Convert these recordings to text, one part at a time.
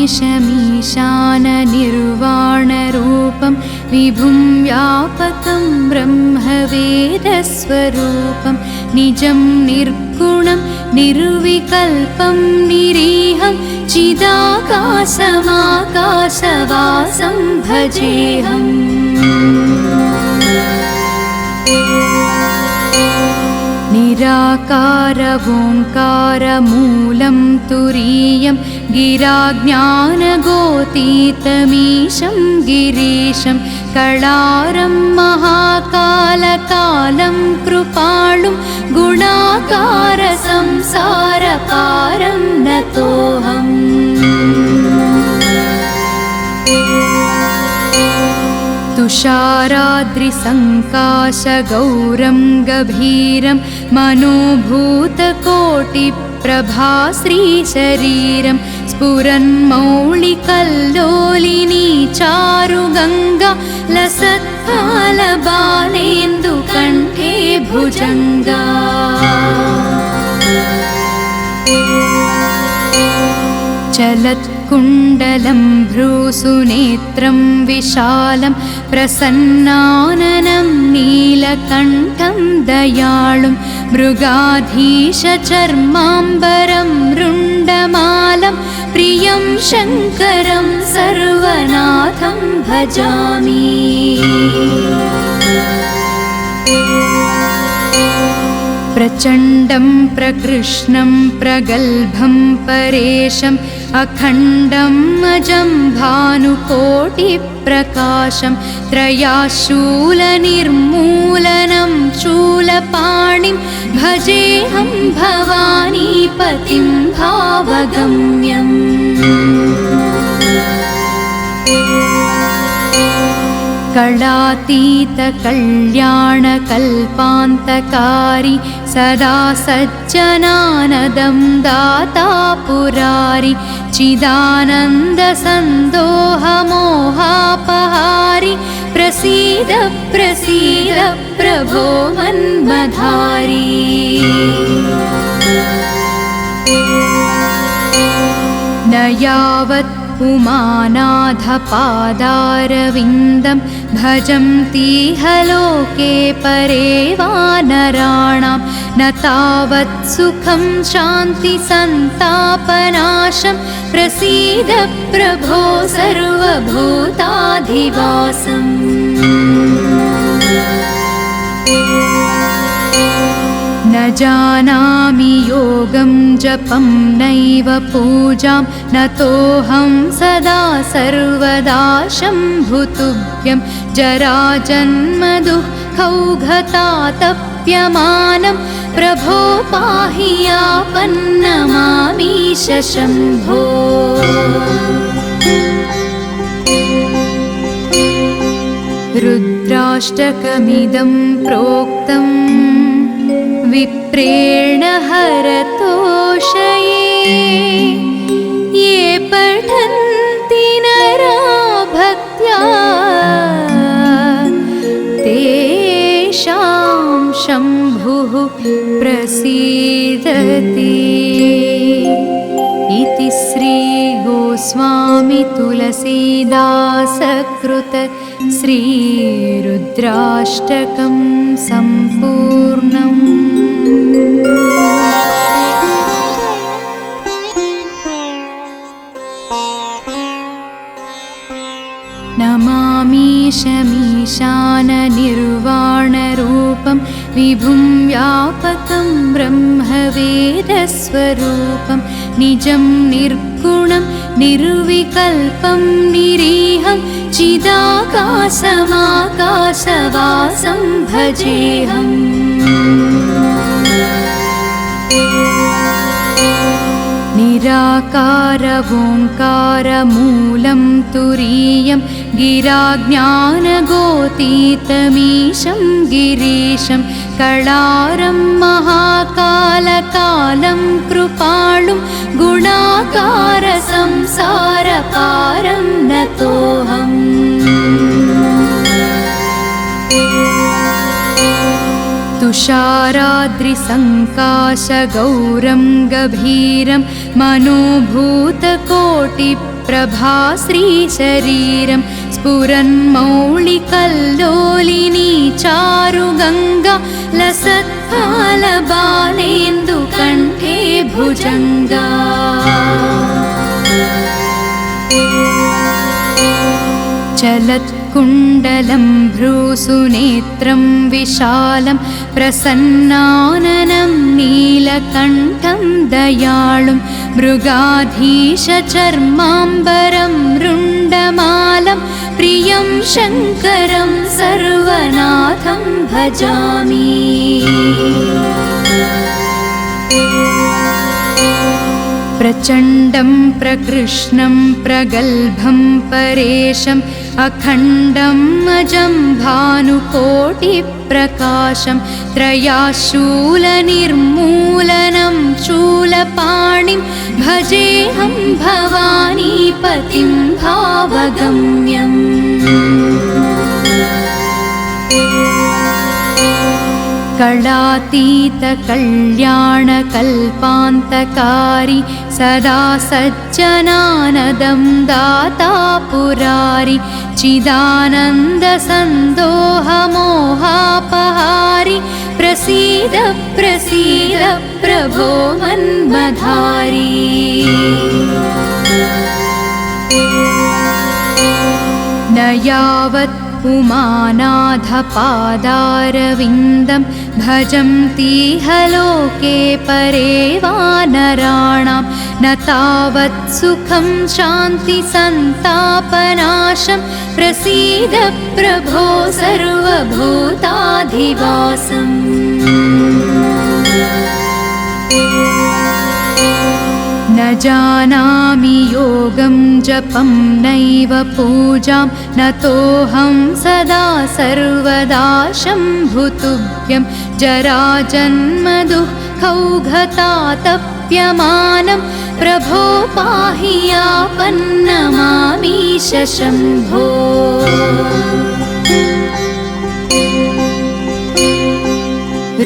नमामीशमीशाननिर्वाणरूपं विभुं व्यापकं ब्रह्मवेदस्वरूपं निजं निर्गुणं निर्विकल्पं निरीहं चिदाकाशमाकाशवासं भजेऽहम्। निराकारवोङ्कारमूलं तुरीयं गिराज्ञानगोतीतमीशं गिरीशं कळारं महाकालकालं कृपालुं गुणाकारसंसारपारं नतोऽहम्। तुषाराद्रिसङ्काशगौरं गभीरं मनोभूतकोटिप्रभाश्रीशरीरं स्फुरन्मौलिकल्लोलिनी चारुगङ्गा लसत्फालबालेन्दुकण्ठे भुजङ्गा। चलत्कुण्डलं भ्रूसुनेत्रं विशालं प्रसन्नाननं नीलकण्ठं दयाळुं मृगाधीशचर्माम्बरं रुण्डमालं प्रियं शङ्करं सर्वनाथं भजामि। प्रचण्डं प्रकृष्णं प्रगल्भं परेशम् अखण्डं अजं भानुकोटिप्रकाशं त्रयाशूलनिर्मूलनं शूलपाणिं भजेऽहं भवानीपतिं भावगम्यम्। कलातीतकल्याणकल्पान्तकारी सदा सज्जनानदं दाता पुरारी चिदानन्दसन्दोहमोहापहारी प्रसीद प्रसीद प्रभो मन्मधारी। न यावत् उमानाथपादारविन्दं भजन्तीह लोके परे वानराणां न तावत् सुखं शान्तिसन्तापनाशं प्रसीद प्रभो सर्वभूताधिवासम्। न जानामि योगं जपं नैव पूजां नतोऽहं सदा सर्वदा शम्भुतुभ्यं जराजन्मदुःखौघतातप्यमानं प्रभो पाहि आपन्नमामीश शम्भो। रुद्राष्टकमिदं प्रोक्तम् विप्रेण हरतोषये ये पठन्ति नरा भक्त्या तेषां शम्भुः प्रसीदति। इति श्री गोस्वामी तुलसीदासकृत श्रीरुद्राष्टकं सम्पूर्णम्। नमामीशमीशाननिर्वाणरूपं विभुं व्यापकं ब्रह्मवेदस्वरूपं निजं निर्गुणं निर्विकल्पं निरीहं चिदाकाशमाकाशवासं भजेऽहम्। निराकारवोङ्कारमूलं तुरीयं गिराज्ञानगोतीतमीशं गिरीशं कळारं महाकालकालं कृपालुं गुणाकारसंसारपारं नतोऽहम्। तुषाराद्रिसङ्काशगौरं गभीरं मनोभूतकोटिप्रभाश्रीशरीरं प्रभाश्रीशरीरं स्फुरन्मौळिकल्लोलिनी चारुगङ्गा लसत्फालबालेन्दुकण्ठे भुजङ्गा चलत्कुण्डलं भ्रूसुनेत्रं विशालं प्रसन्नाननं नीलकण्ठं दयाळुं मृगाधीशचर्माम्बरं रुण्डमालं प्रियं शङ्करं सर्वनाथं भजामि प्रचण्डं प्रकृष्णं प्रगल्भं परेशम् अखण्डम् अजं भानुकोटिप्रकाशं त्रयाशूलनिर्मूलनं शूलपाणिं भजेऽहं भवानीपतिं भावगम्यम् कलातीतकल्याणकल्पान्तकारी सदा सज्जनानदं दाता पुरारि चिदानन्दसन्दोहमोहापहारि प्रसीद प्रसीद प्रभो मन्मधारी न यावत् पुमानाधपादारविन्दं भजन्तीह लोके परे वानराणां न तावत् सुखं शान्तिसन्तापनाशं प्रसीद प्रभो सर्वभूताधिवासम् न जानामि योगं जपं नैव पूजां नतोऽहं सदा सर्वदा शम्भुतुभ्यं जराजन्मदुःखौघतातप्यमानं प्रभो पाहि यापन्नमामीश शम्भो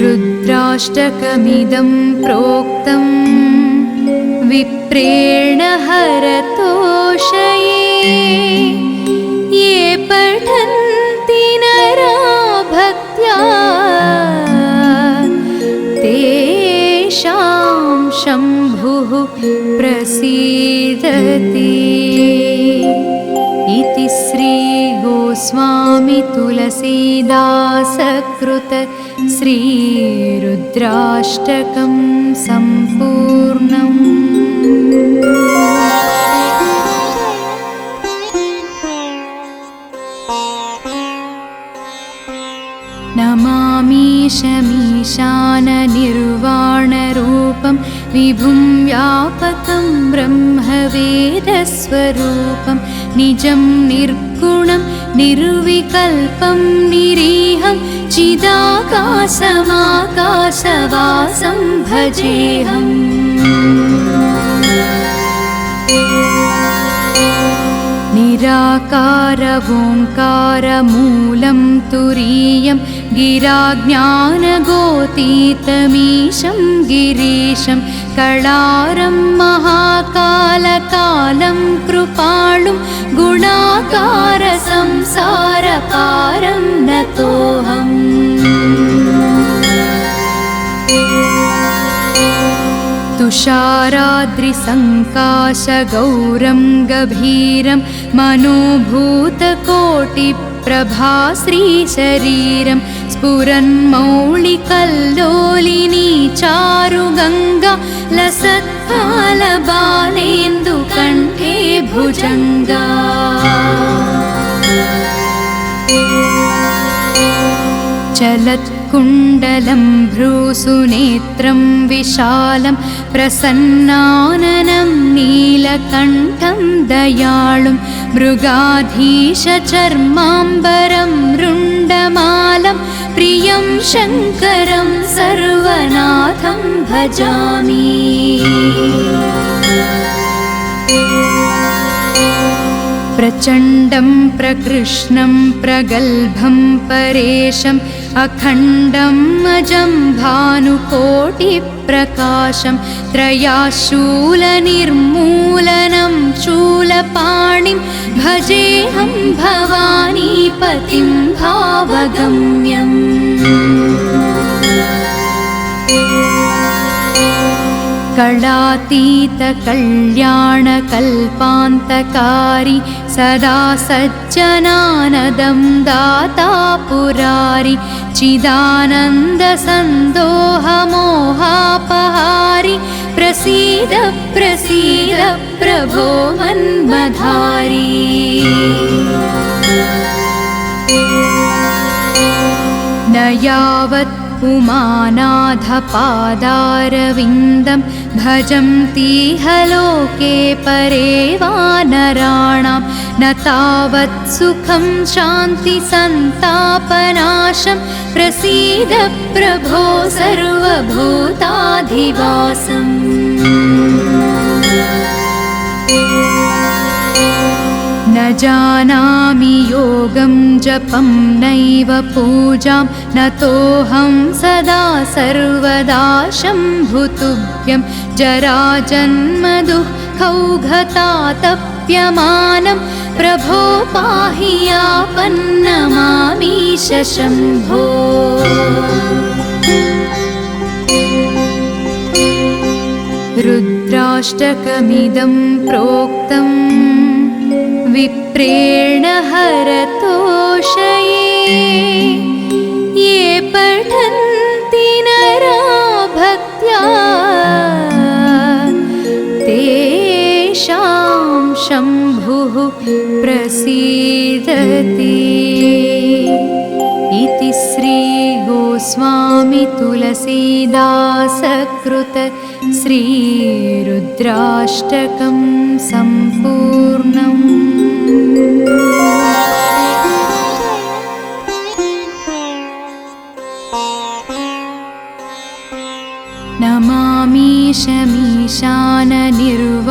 रुद्राष्टकमिदं प्रोक्तम् विप्रेण हरतोषये ये पठन्ति नरा भक्त्या तेषां शम्भुः प्रसीदति इति श्री गोस्वामी तुलसीदासकृत श्रीरुद्राष्टकं सम्पूर्णम्। नमामीशमीशाननिर्वाणरूपं विभुं व्यापकं ब्रह्मवेदस्वरूपं निजं निर्गुणं निर्विकल्पं निरीहं चिदाकाशमाकाशवासं भजेऽहम्। निराकारवोङ्कारमूलं तुरीयं गिराज्ञानगोतीतमीशं गिरीशं कळारं महाकालकालं कृपालुं गुणाकारसंसारपारं नतोऽहम्। तुषाराद्रिसङ्काशगौरं गभीरं मनोभूतकोटिप्रभाश्रीशरीरं स्फुरन्मौळिकल्लोलिनी चारुगङ्गा लसत्फालबालेन्दुकण्ठे भुजङ्गा चलत्कुण्डलं भ्रूसुनेत्रं विशालं प्रसन्नाननं नीलकण्ठं दयाळुं मृगाधीशचर्माम्बरं रुण्डमालं प्रियं शङ्करं सर्वनाथं भजामि। प्रचण्डं प्रकृष्णं प्रगल्भं परेशम् अखण्डम् अजं भानुकोटिप्रकाशं त्रयाशूलनिर्मूलनं शूलपाणिं भजेऽहं भवानीपतिं भावगम्यम्। कलातीतकल्याणकल्पान्तकारी सदा सज्जनानदं दाता पुरारि चिदानन्दसन्दोहमोहापहारि प्रसीद प्रसीद प्रभो मन्मधारी। न यावत् उमानाथपादारविन्दं भजन्तीह लोके परे वानराणां न तावत् सुखं शान्तिसन्तापनाशं प्रसीद प्रभो सर्वभूताधिवासम्। न जानामि योगं जपं नैव पूजां नतोऽहं सदा सर्वदा शम्भुतुभ्यं जराजन्मदुःखौघतातप्यमानं प्रभो पाहि आपन्नमामीश शम्भो। रुद्राष्टकमिदं प्रोक्तम् विप्रेण हरतोषये ये पठन्ति नरा भक्त्या तेषां शम्भुः प्रसीदति। इति श्री गोस्वामी तुलसीदासकृत श्रीरुद्राष्टकं सम्पूर्णम्।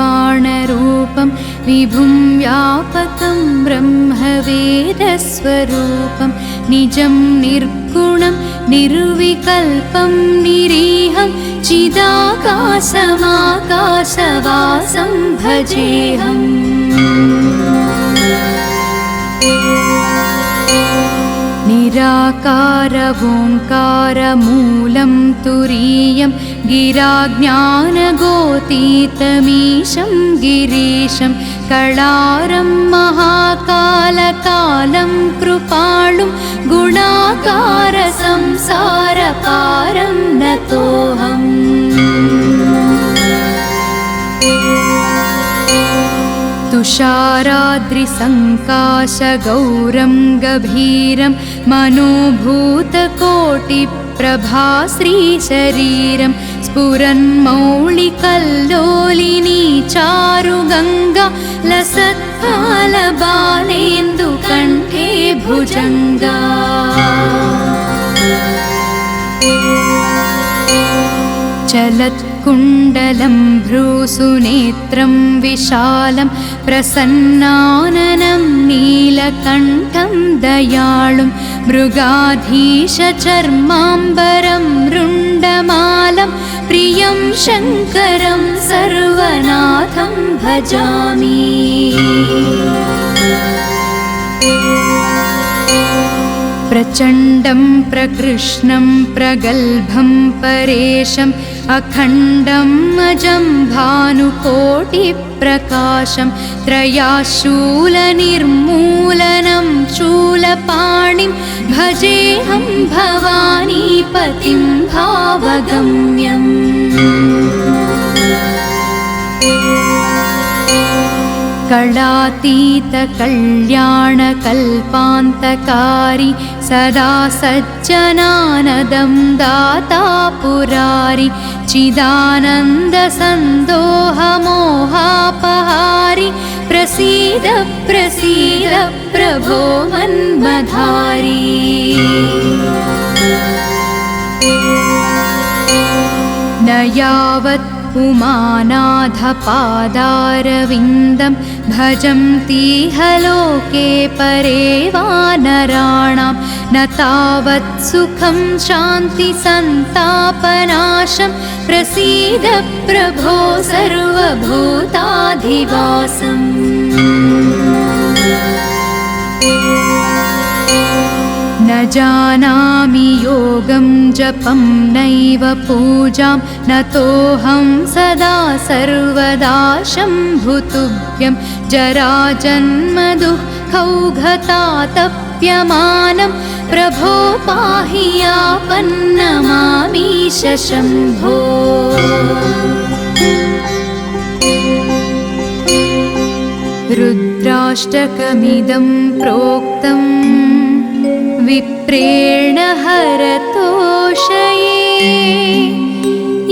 नमामीशमीशाननिर्वाणरूपं विभुं व्यापकं ब्रह्मवेदस्वरूपं निजं निर्गुणं निर्विकल्पं निरीहं चिदाकाशमाकाशवासं भजेऽहम्। निराकारवोङ्कारमूलं तुरीयं गिराज्ञानगोतीतमीशं गिरीशं कळारं महाकालकालं कृपालुं गुणाकारसंसारपारं नतोऽहम्। तुषाराद्रिसङ्काशगौरं गभीरं मनोभूतकोटिप्रभाश्रीशरीरं स्फुरन्मौलिकल्लोलिनी चारुगङ्गा लसत्फालबालेन्दुकण्ठे भुजङ्गा। चलत्कुण्डलं भ्रूसुनेत्रं विशालं प्रसन्नाननं नीलकण्ठं दयाळुं मृगाधीशचर्माम्बरं रुण्डमालं प्रियं शङ्करं सर्वनाथं भजामि। प्रचण्डं प्रकृष्णं प्रगल्भं परेशम् अखण्डम् अजं भानुकोटिप्रकाशं त्रयाशूलनिर्मूलनं शूलपाणिं भजेऽहं भवानीपतिं भावगम्यम्। कलातीतकल्याणकल्पान्तकारी सदा सज्जनानदं दाता पुरारि चिदानन्दसन्दोहमोहापहारि प्रसीद प्रसीद प्रभो मन्मधारी। न यावत् उमानाथपादारविन्दं भजन्तीह लोके परे वानराणां न तावत् सुखं शान्तिसन्तापनाशं प्रसीद प्रभो सर्वभूताधिवासम्। न जानामि योगं जपं नैव पूजां नतोऽहं सदा सर्वदा शम्भुतुभ्यं जराजन्मदुःखौघतातप्यमानं प्रभो पाहि यापन्नमामीश शम्भो। रुद्राष्टकमिदं प्रोक्तम् विप्रेण हरतोषये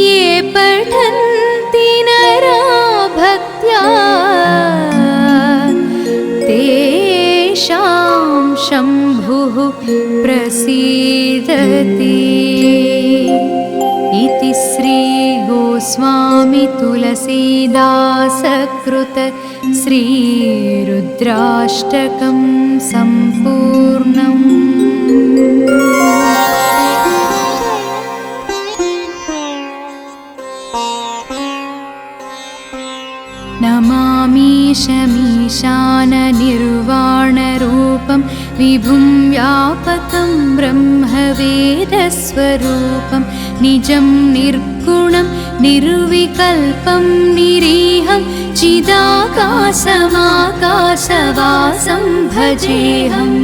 ये पठन्ति नरा भक्त्या तेषां शम्भुः प्रसीदति। इति श्री गोस्वामी तुलसीदासकृत श्रीरुद्राष्टकं सम्पूर्णम्। नमामीशमीशाननिर्वाणरूपं विभुं व्यापकं ब्रह्मवेदस्वरूपं निजं निर्गुणं निर्विकल्पं निरीहं चिदाकाशमाकाशवासं भजेऽहम्।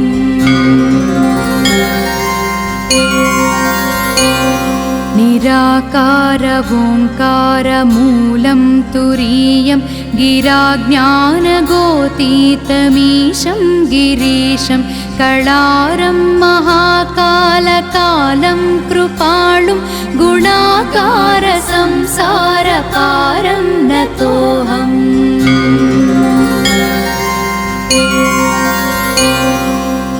निराकारवोङ्कारमूलं तुरीयं गिराज्ञानगोतीतमीशं गिरीशं कळारं महाकालकालं कृपाणुं गुणाकारसंसारपारं नतोऽहम्।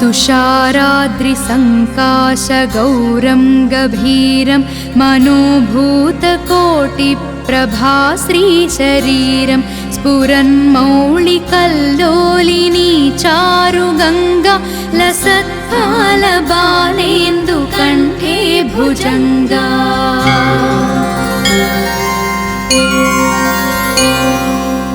तुषाराद्रिसङ्काशगौरं गभीरं मनोभूतकोटिप्रभाश्रीशरीरं स्फुरन्मौलिकल्लोलिनी चारुगङ्गा लसत्कालबालेन्दुकण्ठे भुजङ्गा।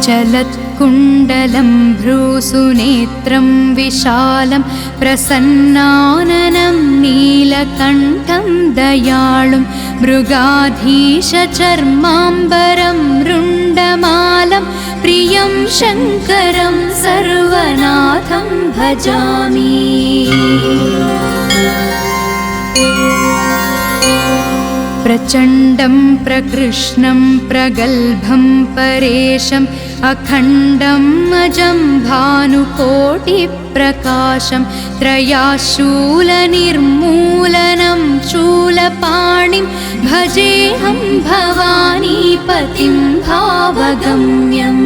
चलत्कुण्डलं भ्रूसुनेत्रं विशालं प्रसन्नाननं नीलकण्ठं दयाळुं मृगाधीशचर्माम्बरं रुण्डमालं प्रियं शङ्करं सर्वनाथं भजामि। प्रचण्डं प्रकृष्णं प्रगल्भं परेशम् अखण्डं अजं भानुकोटिप्रकाशं त्रयाशूलनिर्मूलनं शूलपाणिं भजेऽहं भवानीपतिं भावगम्यम्।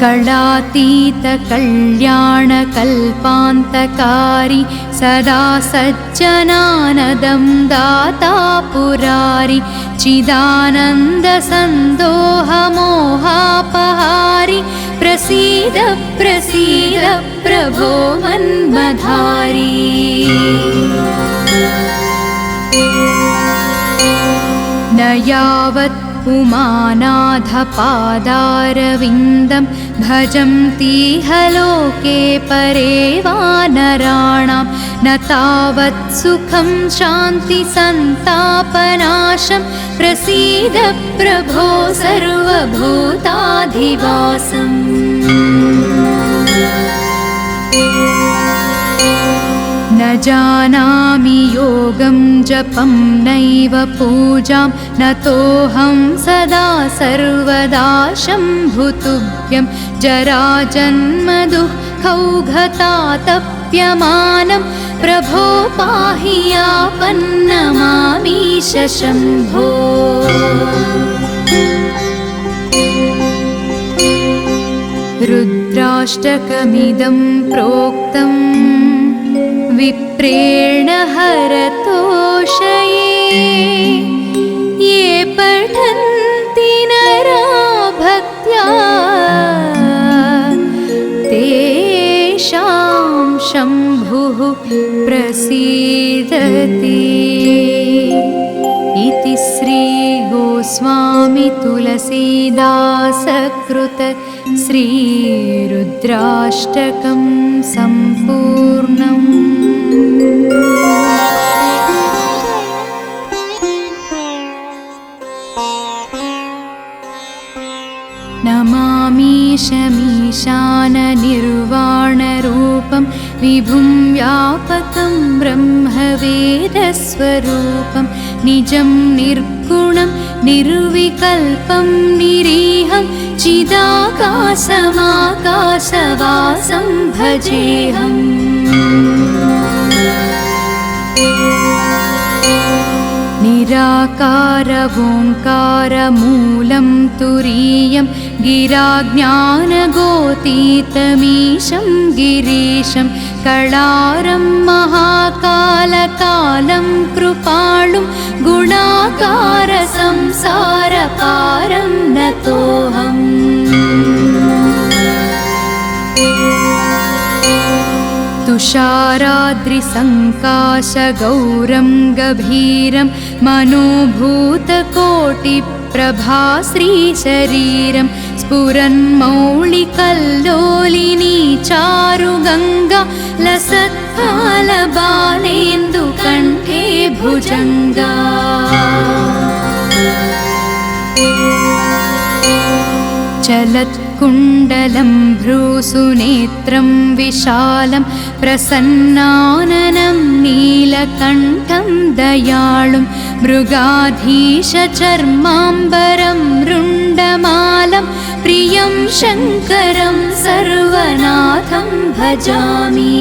कलातीतकल्याणकल्पान्तकारी सदा सज्जनानदं दाता पुरारि चिदानन्दसन्दोहमोहापहारि प्रसीद प्रसीद प्रभो मन्मधारी। न यावत् उमानाथपादारविन्दं भजन्तीह लोके परे वानराणां न तावत् सुखं शान्तिसन्तापनाशं प्रसीद प्रभो सर्वभूताधिवासम्। न जानामि योगं जपं नैव पूजां नतोऽहं सदा सर्वदा शम्भुतुभ्यं जराजन्मदुःखौघतातप्यमानं प्रभो पाहि यापन्नमामीश शम्भो। रुद्राष्टकमिदं प्रोक्तम् विप्रेण हरतोषये ये पठन्ति नरा भक्त्या तेषां शम्भुः प्रसीदति। इति श्री गोस्वामी तुलसीदासकृत श्रीरुद्राष्टकं सम्पूर्णम्। नमामीशमीशाननिर्वाणरूपं विभुं व्यापकं ब्रह्मवेदस्वरूपं निजं निर्गुणं निर्विकल्पं निरीहं चिदाकाशमाकाशवासं भजेऽहम्। निराकारवोङ्कारमूलं तुरीयं गिराज्ञानगोतीतमीशं गिरीशं कळारं महाकालकालं कृपालुं गुणाकारसंसारपारं नतोऽहम्। तुषाराद्रिसङ्काशगौरं गभीरं मनोभूतकोटिप्रभाश्रीशरीरं स्फुरन्मौलिकल्लोलिनी चारुगङ्गा लसत्फालबालेन्दुकण्ठे भुजङ्गा। चलत्कुण्डलं भ्रूसुनेत्रं विशालं प्रसन्नाननं नीलकण्ठं दयाळुं मृगाधीशचर्माम्बरं रुण्डमालं प्रियं शङ्करं सर्वनाथं भजामि।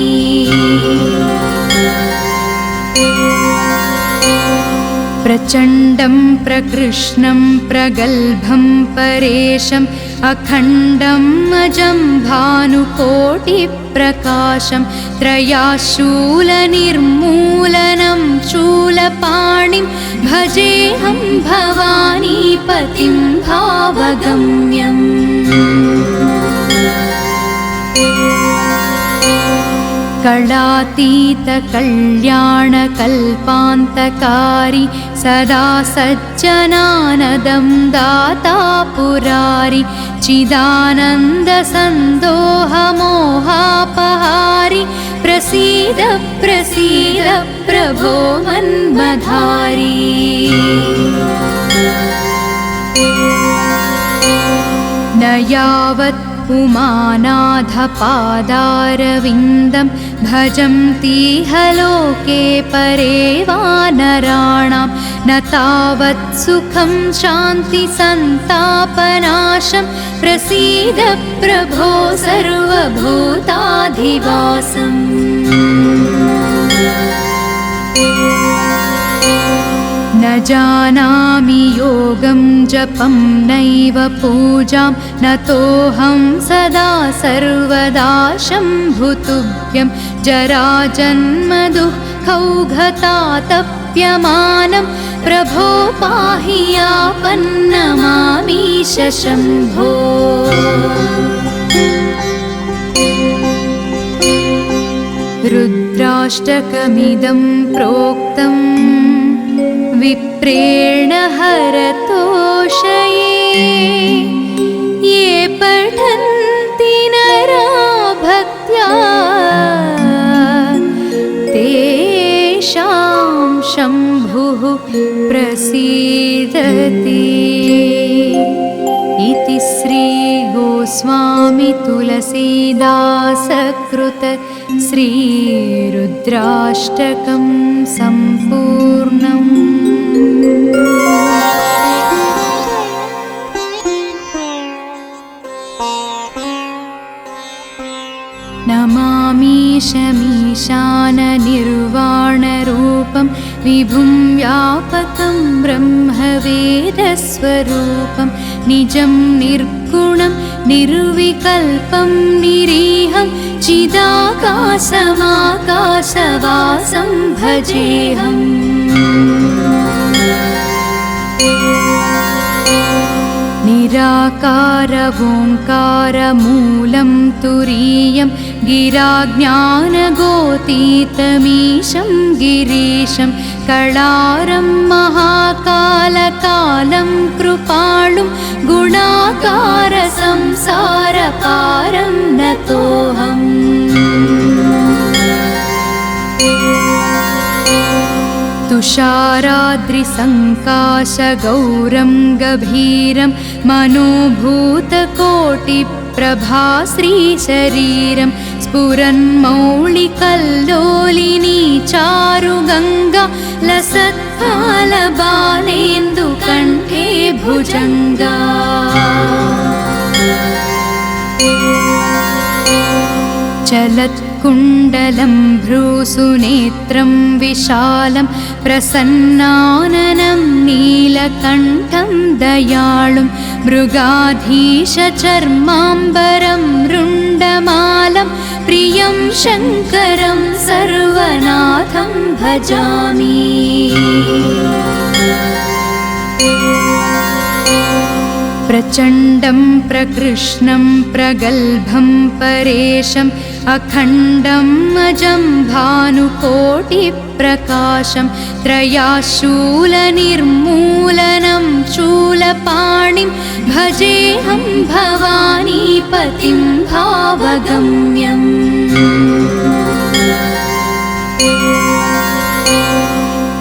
प्रचण्डं प्रकृष्णं प्रगल्भं परेशम् अखण्डं अजं भानुकोटिप्रकाशं त्रयाशूलनिर्मूलनं शूलपाणिं भजेऽहं भवानीपतिं भावगम्यम्। कलातीतकल्याणकल्पान्तकारी सदा सज्जनानदं दाता पुरारी चिदानन्दसन्दोहमोहापहारी प्रसीद प्रसीद प्रभो मन्मधारी। न यावत् पुमानाथपादारविन्दं भजन्तीह लोके परे वानराणां न तावत् सुखं शान्तिसन्तापनाशं प्रसीद प्रभो सर्वभूताधिवासम्। न जानामि योगं जपं नैव पूजां नतोऽहं सदा सर्वदा शम्भुतुभ्यं जराजन्मदुःखौघतातप्यमानं प्रभो पाहि आपन्नमामीश शम्भो। रुद्राष्टकमिदं प्रोक्तम् विप्रेण हरतोषये ये पठन्ति नरा भक्त्या तेषां शम्भुः प्रसीदति। इति श्री गोस्वामी तुलसीदासकृत श्रीरुद्राष्टकं सम्पूर्णम्। नमामीशमीशाननिर्वाणरूपं विभुं व्यापकं ब्रह्मवेदस्वरूपं निजं निर्गुणं निर्विकल्पं निरीहं चिदाकाशमाकाशवासं भजेऽहम्। निराकारवोङ्कारमूलं तुरीयं गिराज्ञानगोतीतमीशं गिरीशं कळारं महाकालकालं कृपालुं गुणाकारसंसारपारं नतोऽहम्। तुषाराद्रिसङ्काशगौरं गभीरं मनोभूतकोटिप्रभाश्रीशरीरं स्फुरन्मौलिकल्लोलिनी चारुगङ्गा लसत्फालबालेन्दुकण्ठे भुजङ्गा। चलत्कुण्डलं भ्रूसुनेत्रं विशालं प्रसन्नाननं नीलकण्ठं दयाळुं मृगाधीशचर्माम्बरं रुण्डमालं प्रियं शङ्करं सर्वनाथं भजामि। प्रचण्डं प्रकृष्णं प्रगल्भं परेशम् अखण्डम् अजं भानुकोटिप्रकाशं त्रयाशूलनिर्मूलनं शूलपाणिं भजेऽहं भवानीपतिं भावगम्यम्।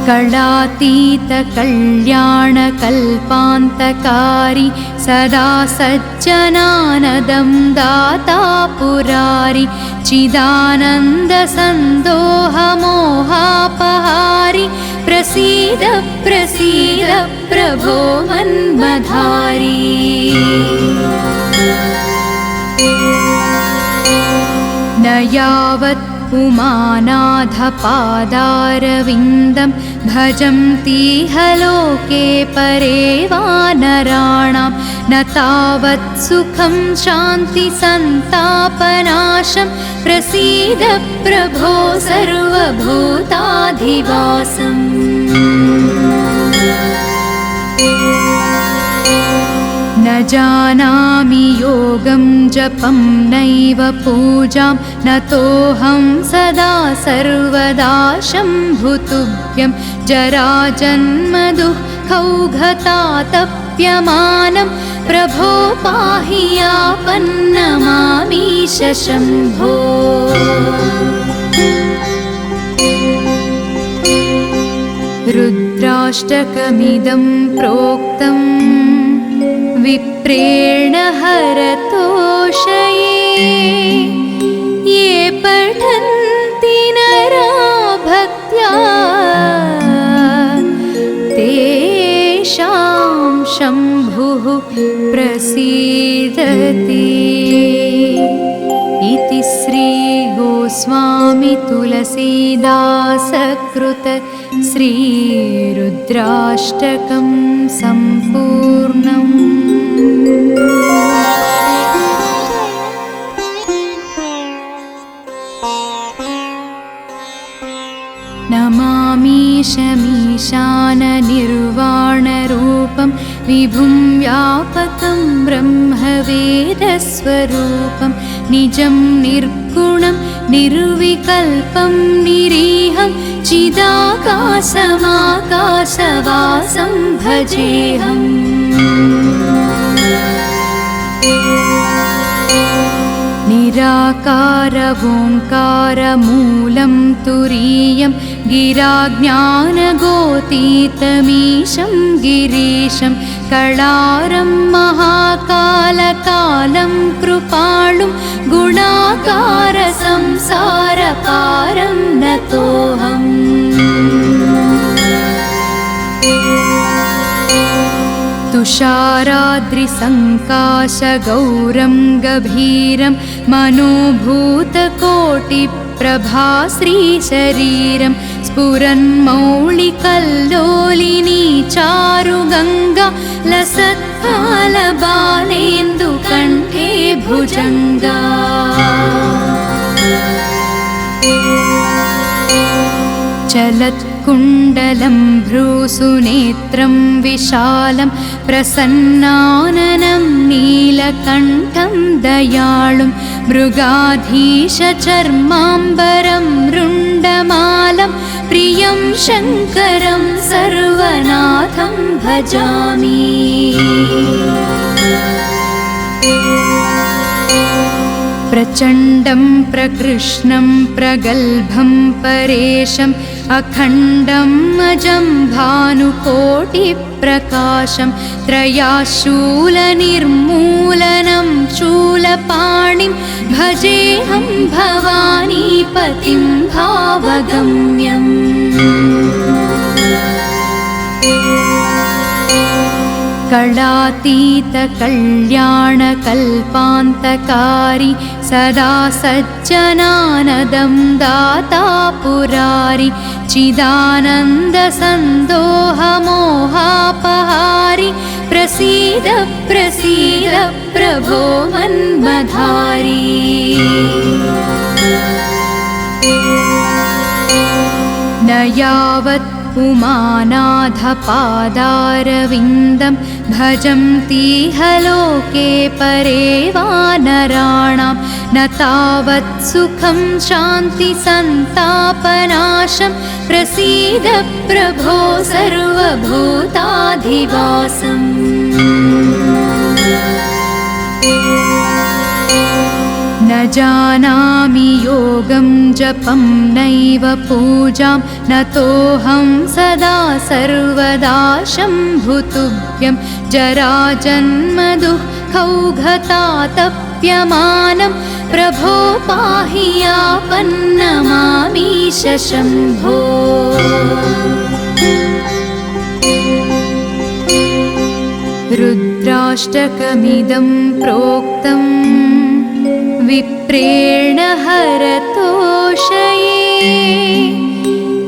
कलातीतकल्याणकल्पान्तकारी सदा सज्जनानदं दाता पुरारि चिदानन्दसन्दोहमोहापहारि प्रसीद प्रसीद प्रभो मन्मधारी। न यावत् उमानाथपादारविन्दं भजन्तीह लोके परे वानराणां न तावत् सुखं शान्तिसन्तापनाशं प्रसीद प्रभो सर्वभूताधिवासम्। न जानामि योगं जपं नैव पूजां नतोऽहं सदा सर्वदा शम्भुतुभ्यं जराजन्मदुःखौघतातप्यमानं प्रभो पाहि यापन्नमामीश शम्भो। रुद्राष्टकमिदं प्रोक्तम् विप्रेण हरतोषये ये पठन्ति नरा भक्त्या तेषां शम्भुः प्रसीदति। इति श्री गोस्वामी तुलसीदासकृत श्रीरुद्राष्टकं सम्पूर्णम्। नमामीशमीशाननिर्वाणरूपं विभुं व्यापकं ब्रह्मवेदस्वरूपं निजं निर्गुणं निर्विकल्पं निरीहं चिदाकाशमाकाशवासं भजेऽहम्। निराकारवोङ्कारमूलं तुरीयं गिराज्ञानगोतीतमीशं गिरीशं कळारं महाकालकालं कृपालुं गुणाकारसंसारपारं नतोऽहम्। तुषाराद्रिसङ्काशगौरं गभीरं मनोभूतकोटिप्रभाश्रीशरीरं स्फुरन्मौलिकल्लोलिनी चारुगङ्गा सत्फलबालेन्दुकण्ठे भुजङ्गा चलत्कुण्डलं भ्रूसुनेत्रं विशालं प्रसन्नाननं नीलकण्ठं दयाळुं मृगाधीशचर्माम्बरं रुण्डमालं प्रियं शङ्करं सर्वनाथं भजामि प्रचण्डं प्रकृष्णं प्रगल्भं परेशम् अखण्डम् अजं भानुकोटिप्रकाशं त्रयाशूलनिर्मूलनं शूलपाणिं भजेऽहं भवानीपतिं भावगम्यम् कलातीतकल्याणकल्पान्तकारी सदा सज्जनानदं दाता पुरारि चिदानन्दसन्दोहमोहापहारि प्रसीद प्रसीद प्रभो मन्मधारी न यावत् उमानाथपादारविन्दं भजन्तीह लोके परे वानराणां न तावत् सुखं शान्तिसन्तापनाशं प्रसीद प्रभो सर्वभूताधिवासम् न जानामि योगं जपं नैव पूजां नतोऽहं सदा सर्वदा शम्भुतुभ्यं जराजन्मदुःखौघतातप्यमानं प्रभो पाहि आपन्नमामीश शम्भो रुद्राष्टकमिदं प्रोक्तम् विप्रेण हरतोषये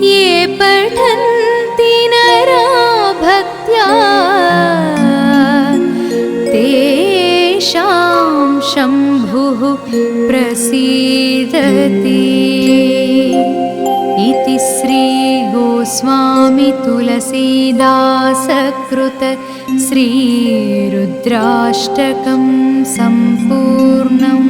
ये पठन्ति नरा भक्त्या तेषां शम्भुः प्रसीदति इति श्री गोस्वामी तुलसीदासकृत श्रीरुद्राष्टकं सम्पूर्णम्।